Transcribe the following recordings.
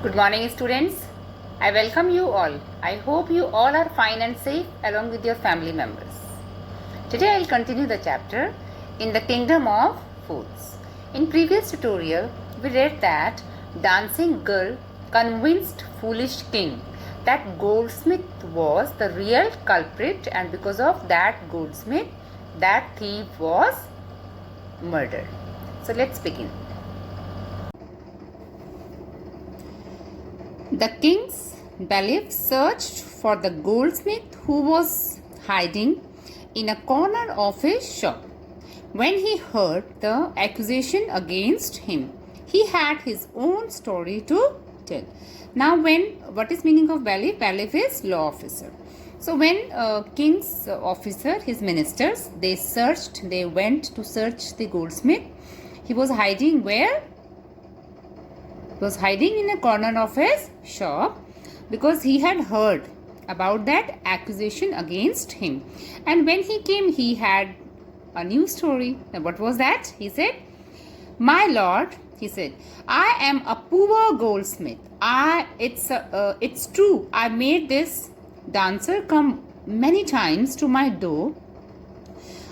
Good morning, students. I welcome you all. I hope you all are fine and safe along with your family members. Today I will continue the chapter in the kingdom of foods. In previous tutorial, we read that dancing girl convinced foolish king that goldsmith was the real culprit, and because of that goldsmith, that thief was murdered. So let's begin. The king's bailiff searched for the goldsmith who was hiding in a corner of his shop. When he heard the accusation against him, he had his own story to tell. Now, what is meaning of bailiff? Bailiff is law officer. So when king's officer, his ministers, they went to search the goldsmith. He was hiding where? Was hiding in a corner of his shop because he had heard about that accusation against him. And when he came, he had a new story. Now, what was that? He said, "My lord," he said, "I am a poor goldsmith. It's true. I made this dancer come many times to my door.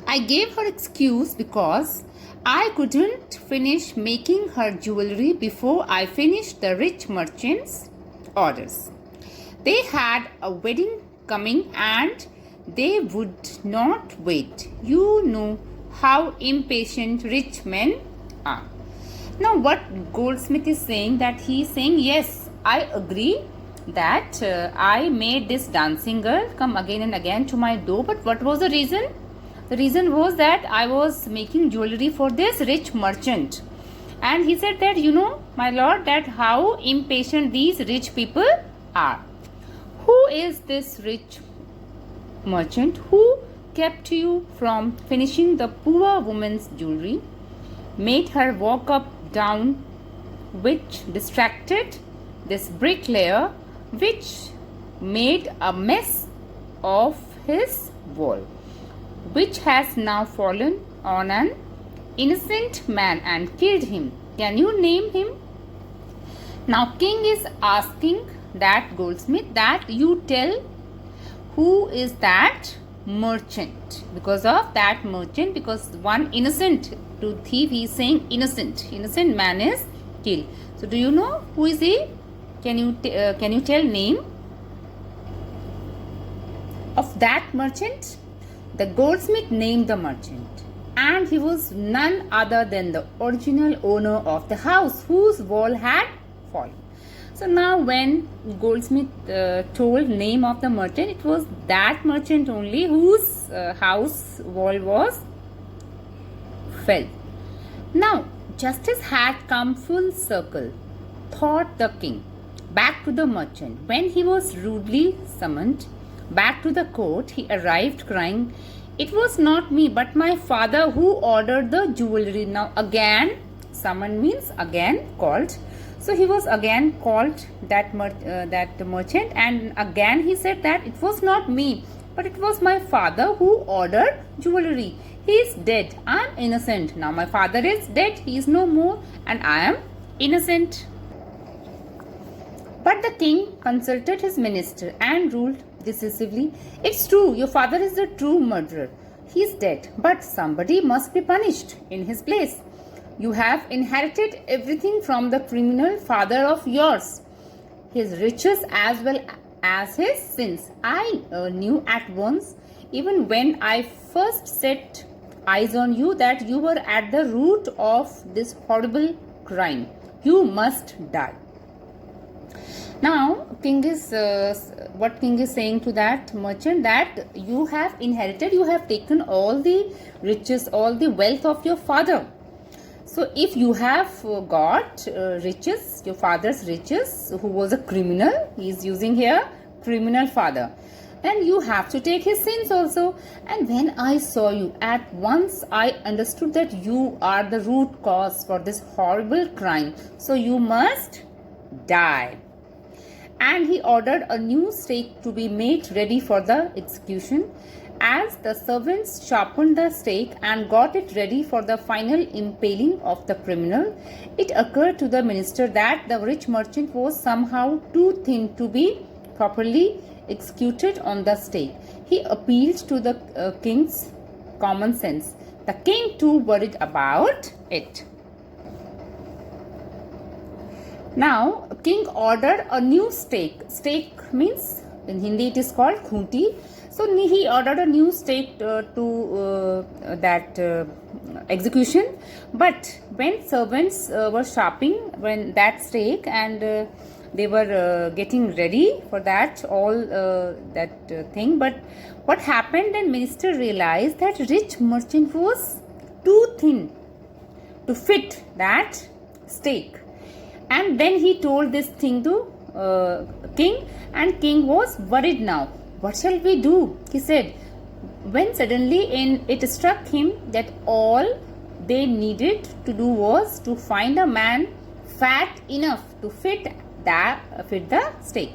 I gave her excuse because I couldn't finish making her jewelry before I finished the rich merchant's orders. They had a wedding coming and they would not wait. You know how impatient rich men are." Now, what goldsmith is saying, that he is saying, yes, I agree that I made this dancing girl come again and again to my door, but what was the reason? The reason was that I was making jewelry for this rich merchant. And he said that, you know, my lord, that how impatient these rich people are. Who is this rich merchant who kept you from finishing the poor woman's jewelry, made her walk up down, which distracted this bricklayer, which made a mess of his wall, which has now fallen on an innocent man and killed him? Can you name him? Now king is asking that goldsmith that you tell who is that merchant. Because of that merchant, because one innocent to thief, he is saying innocent man is killed. So do you know who is he? Can you tell name of that merchant? The goldsmith named the merchant, and he was none other than the original owner of the house whose wall had fallen. So now when goldsmith told name of the merchant, it was that merchant only whose house wall was fell. Now justice had come full circle, thought the king, back to the merchant. When he was rudely summoned back to the court, he arrived crying, "It was not me but my father who ordered the jewelry." Now again, summoned means again called. So he was again called, that merchant, and again he said that it was not me but it was my father who ordered jewelry. He is dead. I am innocent. Now my father is dead. He is no more and I am innocent. But the king consulted his minister and ruled decisively, "It's true, your father is the true murderer. He is dead, but somebody must be punished in his place. You have inherited everything from the criminal father of yours, his riches as well as his sins. I knew at once, even when I first set eyes on you, that you were at the root of this horrible crime. You must die." Now, what king is saying to that merchant, that you have inherited, you have taken all the riches, all the wealth of your father. So, if you have got riches, your father's riches, who was a criminal, he is using here criminal father, then you have to take his sins also. And when I saw you, at once I understood that you are the root cause for this horrible crime. So, you must die. And he ordered a new stake to be made ready for the execution. As the servants sharpened the stake and got it ready for the final impaling of the criminal, it occurred to the minister that the rich merchant was somehow too thin to be properly executed on the stake. He appealed to the king's common sense. The king too worried about it. Now, king ordered a new stake. Stake means, in Hindi it is called khunti. So he ordered a new stake to that execution. But when servants were sharpening when that stake and they were getting ready for that that thing, but what happened, then minister realized that rich merchant was too thin to fit that stake. And then he told this thing to king, and king was worried now. What shall we do? He said. When suddenly it struck him that all they needed to do was to find a man fat enough to fit the stake.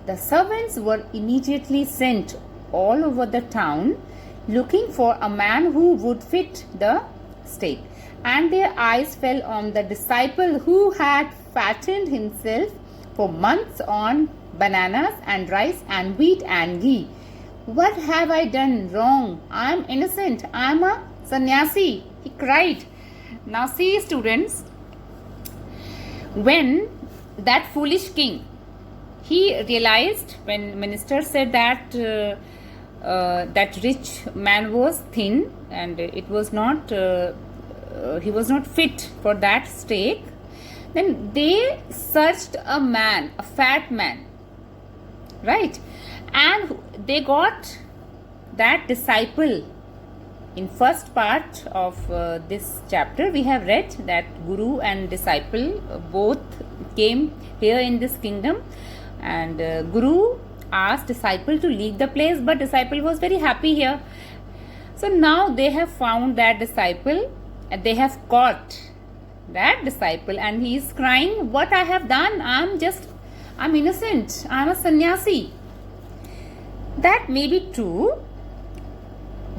The servants were immediately sent all over the town looking for a man who would fit the stake. And their eyes fell on the disciple who had fattened himself for months on bananas and rice and wheat and ghee. What have I done wrong? I am innocent. I am a sannyasi, he cried. Now see, students, when that foolish king, he realized when minister said that that rich man was thin and it was not he was not fit for that stake, then they searched a man, a fat man, right? And they got that disciple. In first part of this chapter, we have read that guru and disciple both came here in this kingdom, and guru asked disciple to leave the place, but disciple was very happy here. So now they have found that disciple and they have caught that disciple, and he is crying, what I have done? I'm innocent. I'm a sannyasi. That may be true,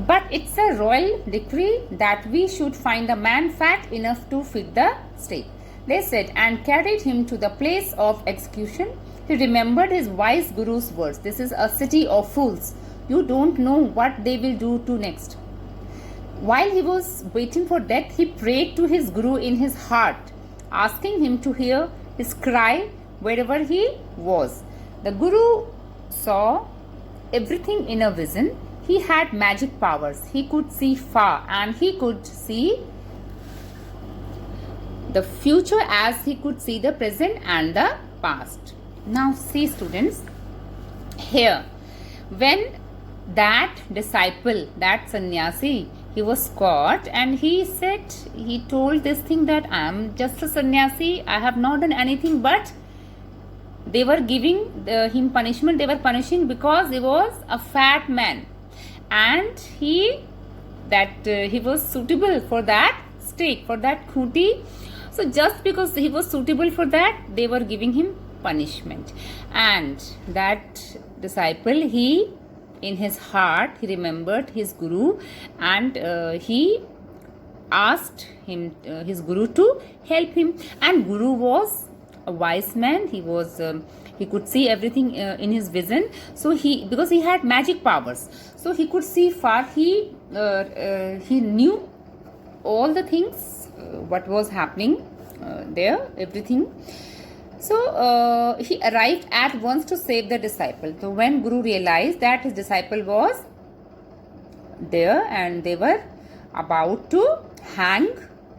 but it's a royal decree that we should find a man fat enough to fit the stake. They said, and carried him to the place of execution. He remembered his wise guru's words. This is a city of fools. You don't know what they will do to next. While he was waiting for death, he prayed to his guru in his heart, asking him to hear his cry wherever he was. The guru saw everything in a vision. He had magic powers. He could see far, and he could see the future as he could see the present and the past. Now see, students, here when that disciple, that sannyasi, he was caught, and he told this thing that I am just a sannyasi, I have not done anything, but they were giving him punishment. They were punishing because he was a fat man, and he was suitable for that stake, for that khunti. So just because he was suitable for that, they were giving him punishment. And that disciple, he in his heart, he remembered his guru, and he asked him, his guru, to help him. And guru was a wise man. He was he could see everything in his vision. So because he had magic powers, so he could see far. He knew all the things what was happening there, everything. So he arrived at once to save the disciple. So when guru realized that his disciple was there and they were about to hang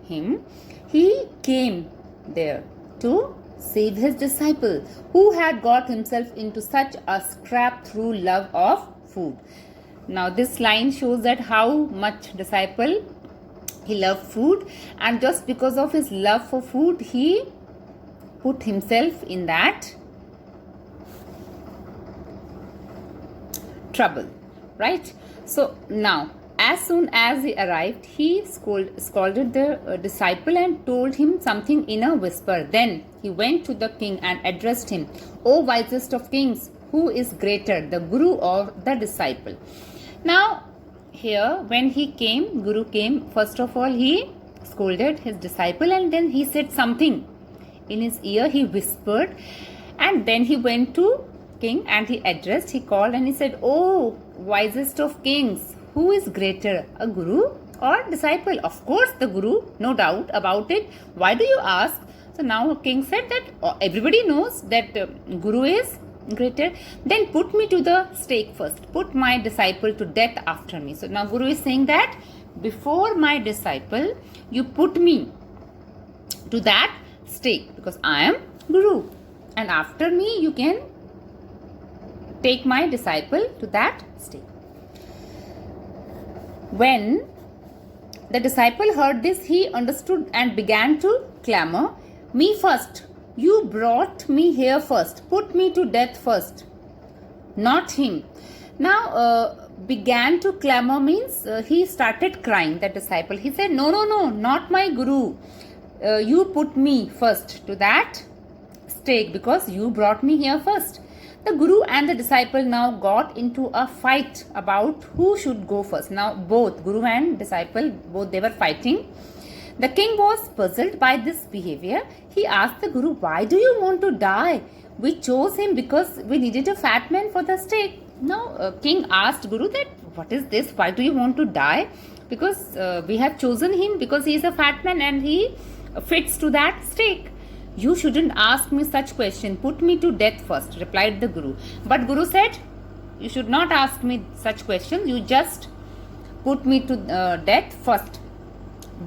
him, he came there to save his disciple, who had got himself into such a scrape through love of food. Now this line shows that how much disciple, he loved food, and just because of his love for food, he put himself in that trouble, right? So now, as soon as he arrived, he scolded the disciple and told him something in a whisper. Then he went to the king and addressed him, O wisest of kings, who is greater, the guru or the disciple? Now here when he came, Guru came, first of all he scolded his disciple and then he said something in his ear, he whispered, and then he went to king and he called and he said, "Oh, wisest of kings, who is greater, a guru or disciple?" Of course the guru, no doubt about it. Why do you ask? So now king said that everybody knows that guru is greater. Then put me to the stake first. Put my disciple to death after me. So now guru is saying that before my disciple, you put me to that stake because I am guru. And after me, you can take my disciple to that stake. When the disciple heard this, he understood and began to clamor, "Me first. You brought me here first. Put me to death first. Not him." Now, began to clamor means he started crying, the disciple. He said, "No, no, no, not my guru. You put me first to that stake because you brought me here first." The guru and the disciple now got into a fight about who should go first. Now both guru and disciple, both they were fighting. The king was puzzled by this behavior. He asked the guru, "Why do you want to die? We chose him because we needed a fat man for the stake." Now king asked guru that, "What is this? Why do you want to die?" Because we have chosen him because he is a fat man and he fits to that stake. "You shouldn't ask me such question. Put me to death first," replied the guru. But guru said, "You should not ask me such questions. You just put me to death first."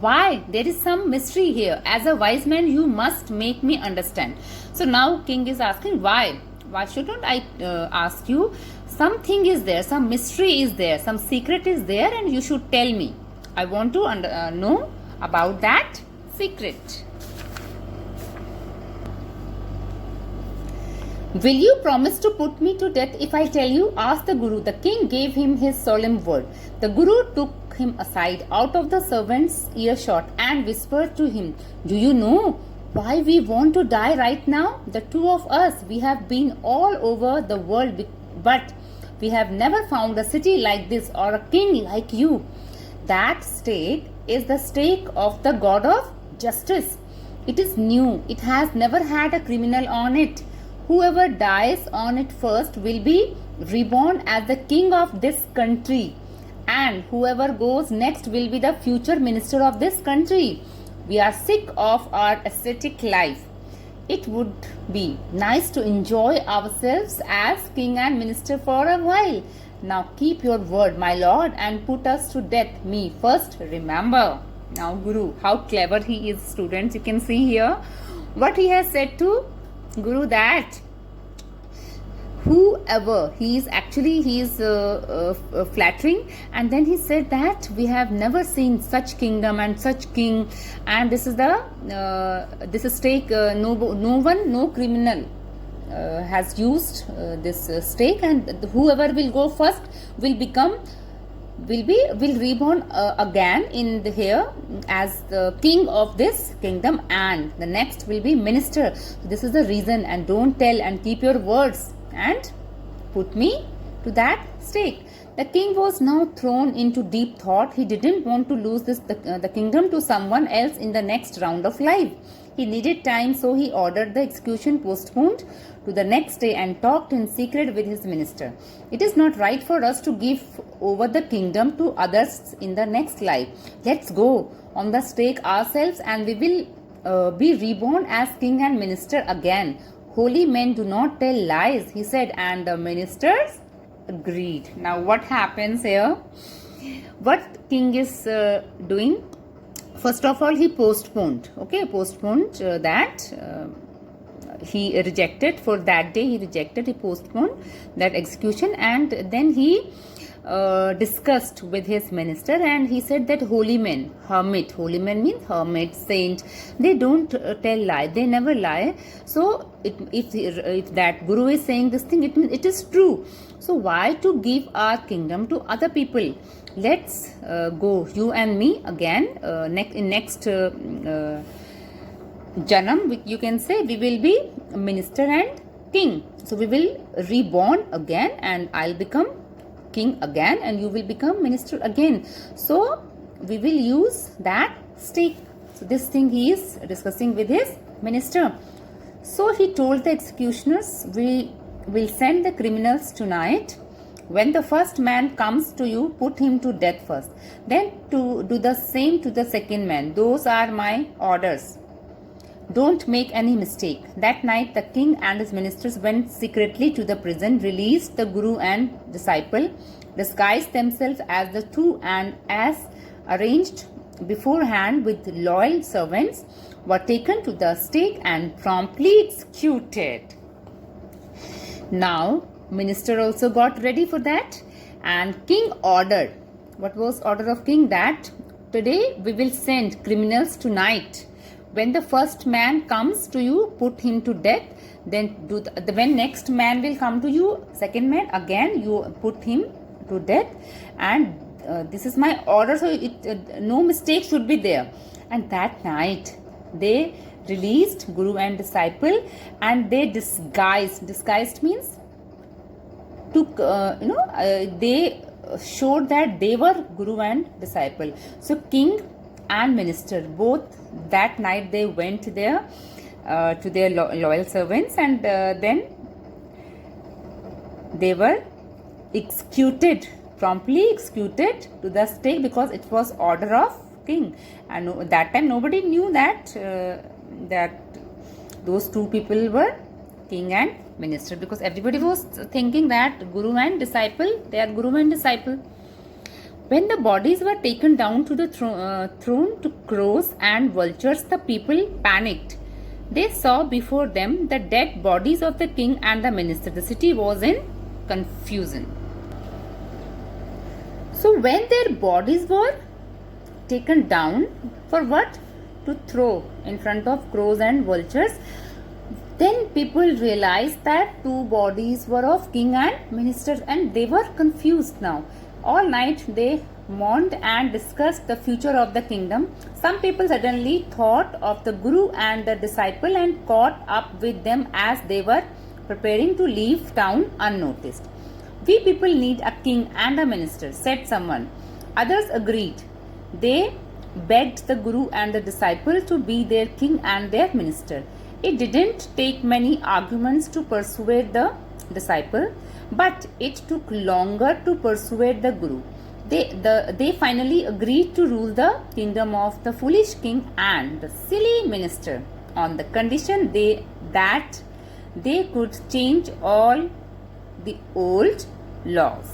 Why? There is some mystery here. As a wise man, you must make me understand. So now king is asking, why? Why shouldn't I ask you? Something is there, some mystery is there, some secret is there, and you should tell me. I want to know about that secret. "Will you promise to put me to death if I tell you?" asked the guru. The king gave him his solemn word. The guru took him aside out of the servant's earshot and whispered to him, "Do you know why we want to die right now? The two of us, we have been all over the world, but we have never found a city like this or a king like you. That stake is the stake of the God of justice. It is new. It has never had a criminal on it. Whoever dies on it first will be reborn as the king of this country, and whoever goes next will be the future minister of this country. We are sick of our ascetic life. It would be nice to enjoy ourselves as king and minister for a while. Now keep your word, my lord, and put us to death. Me first, remember." Now guru, how clever he is, students. You can see here what he has said to guru, that whoever he is flattering, and then he said that we have never seen such kingdom and such king, and this is the stake, no criminal has used this stake, and whoever will go first will reborn again in the here as the king of this kingdom, and the next will be minister. So this is the reason, and don't tell, and keep your words and put me to that stake. The king was now thrown into deep thought. He didn't want to lose the kingdom to someone else in the next round of life. He needed time, so he ordered the execution postponed to the next day and talked in secret with his minister. "It is not right for us to give over the kingdom to others in the next life. Let's go on the stake ourselves, and we will be reborn as king and minister again. Holy men do not tell lies," he said, and the ministers agreed. Now what happens here? What king is doing? First of all, he postponed that he rejected for that day. He postponed that execution, and then he discussed with his minister, and he said that holy men means hermit, saint, they don't tell lie, they never lie. So if that guru is saying this thing, it means it is true. So why to give our kingdom to other people? Let's go, you and me, again in next janam, you can say, we will be minister and king. So we will reborn again, and I'll become king again and you will become minister again. So we will use that stake. So this thing he is discussing with his minister. So he told the executioners, we will send the criminals tonight. When the first man comes to you, put him to death first. Then to do the same to the second man. Those are my orders. Don't make any mistake. That night the king and his ministers went secretly to the prison, released the guru and disciple, disguised themselves as the two, and as arranged beforehand with loyal servants, were taken to the stake and promptly executed. Now minister also got ready for that, and king ordered. What was order of king? That today we will send criminals tonight. When the first man comes to you, put him to death. Then when next man will come to you, second man, again you put him to death. And this is my order, so no mistake should be there. And that night they released guru and disciple, and they disguised means took they showed that they were guru and disciple. So king and minister both that night they went there to their loyal servants, and then they were promptly executed to the stake, because it was order of king. And that time nobody knew that those two people were king and minister, because everybody was thinking that guru and disciple, they are guru and disciple. When the bodies were taken down to the throne to crows and vultures, the people panicked. They saw before them the dead bodies of the king and the minister. The city was in confusion. So when their bodies were taken down, for what? To throw in front of crows and vultures, then people realized that two bodies were of king and minister, and they were confused now. All night they mourned and discussed the future of the kingdom. Some people suddenly thought of the guru and the disciple and caught up with them as they were preparing to leave town unnoticed. We people need a king and a minister, said someone. Others agreed. They begged the guru and the disciple to be their king and their minister. It didn't take many arguments to persuade the disciple, but it took longer to persuade the guru. They finally agreed to rule the kingdom of the foolish king and the silly minister on the condition that they could change all the old laws.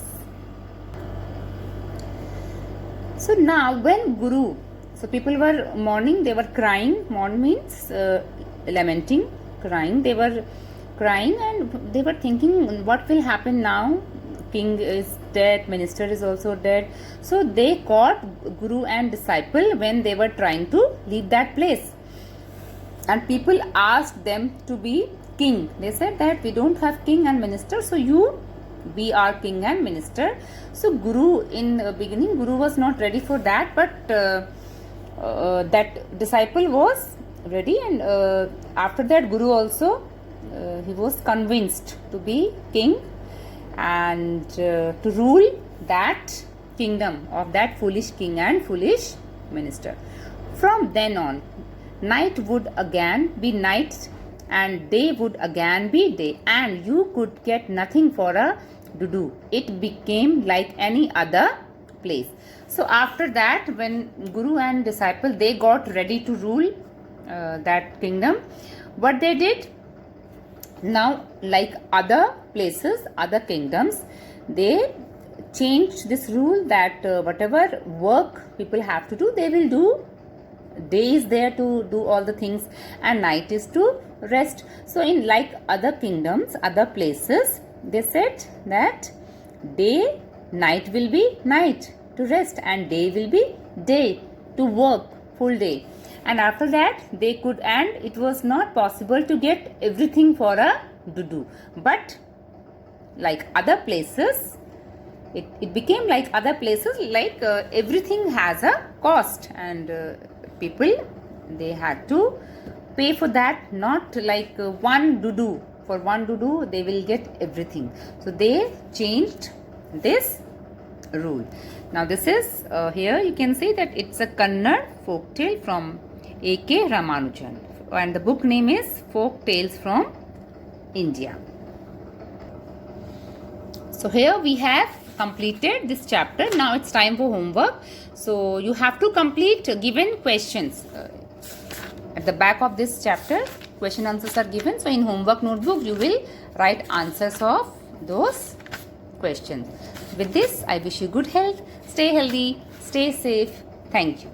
So now when guru, so people were mourning, they were crying. Mourn means lamenting, crying. They were crying and they were thinking, what will happen now? King is dead, minister is also dead. So they caught guru and disciple when they were trying to leave that place. And people asked them to be king. They said that we don't have king and minister, so you be our king and minister. So guru, in the beginning, guru was not ready for that, but that disciple was ready, and after that guru also he was convinced to be king and to rule that kingdom of that foolish king and foolish minister. From then on, night would again be night and day would again be day, and you could get nothing for a dudu. It became like any other place. So after that, when guru and disciple, they got ready to rule that kingdom, what they did, now like other places, other kingdoms, they changed this rule that whatever work people have to do, they will do. Day is there to do all the things and night is to rest. So in like other kingdoms, other places, they said that night will be night to rest and day will be day to work full day. And after that they could, and it was not possible to get everything for a dudu, but like other places, it became like other places, like everything has a cost, and people, they had to pay for that, not like one dudu. For one dudu they will get everything. So they changed this rule. Now this is here you can see that it's a Kannada folk tale from A.K. Ramanujan, and the book name is Folk Tales from India. So here we have completed this chapter. Now it's time for homework. So you have to complete given questions. At the back of this chapter, question answers are given. So in homework notebook, you will write answers of those questions. With this, I wish you good health. Stay healthy, stay safe. Thank you.